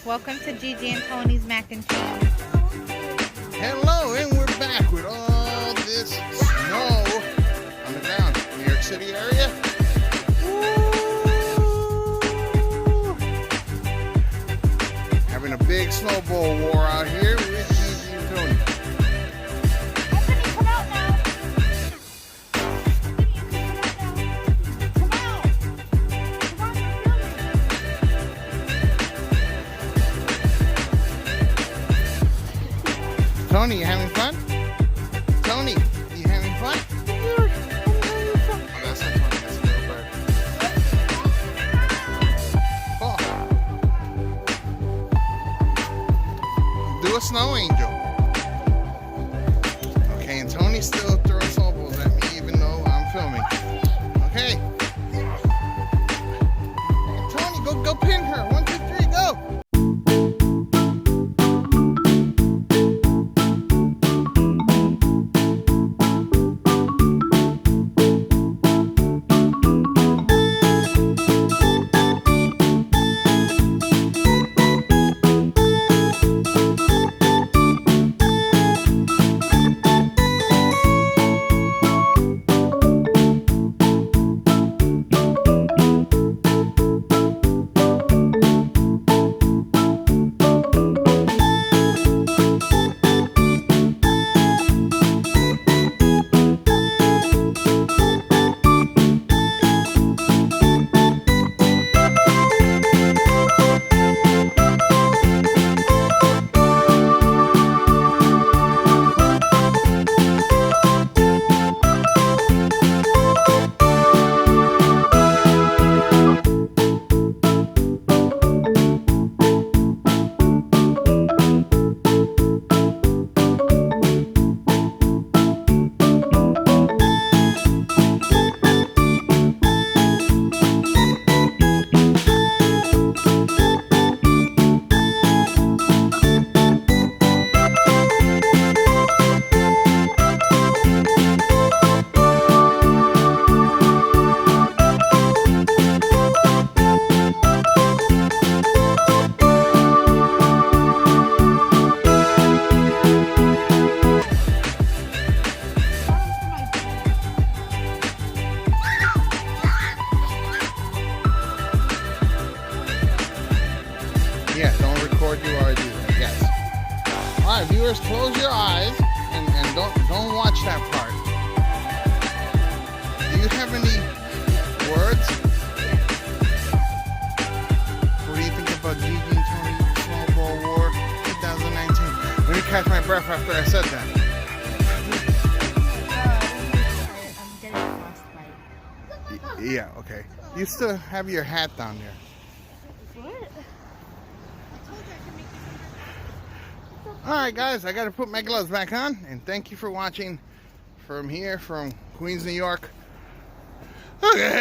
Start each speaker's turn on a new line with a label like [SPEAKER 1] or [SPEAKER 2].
[SPEAKER 1] Welcome to GiGi and Tony's Mac and Cheese.
[SPEAKER 2] Hello, and we're back with all this snow on the ground. New York City area. Woo! Having a big snowball war out here with GiGi and Tony.
[SPEAKER 1] Anthony, come out now.
[SPEAKER 2] Tony, you having fun? Tony, you having fun? Oh, that's not Tony, that's a little bird. Oh. Do a snow angel. Okay, and Tony's still throwing snowballs at me even though I'm filming. Okay. Tony, go pin her. 1, 2, 3, go. Yeah, don't record you while I do that, yes. Alright, viewers, close your eyes and don't watch that part. Do you have any words? What do you think about GiGi and Tony Snowball War 2019? Let me catch my breath after I said that.
[SPEAKER 1] I'm getting frostbite.
[SPEAKER 2] Yeah, okay. You still have your hat down there.
[SPEAKER 1] What?
[SPEAKER 2] Alright guys, I gotta put my gloves back on, and thank you for watching from here, from Queens, New York. Okay.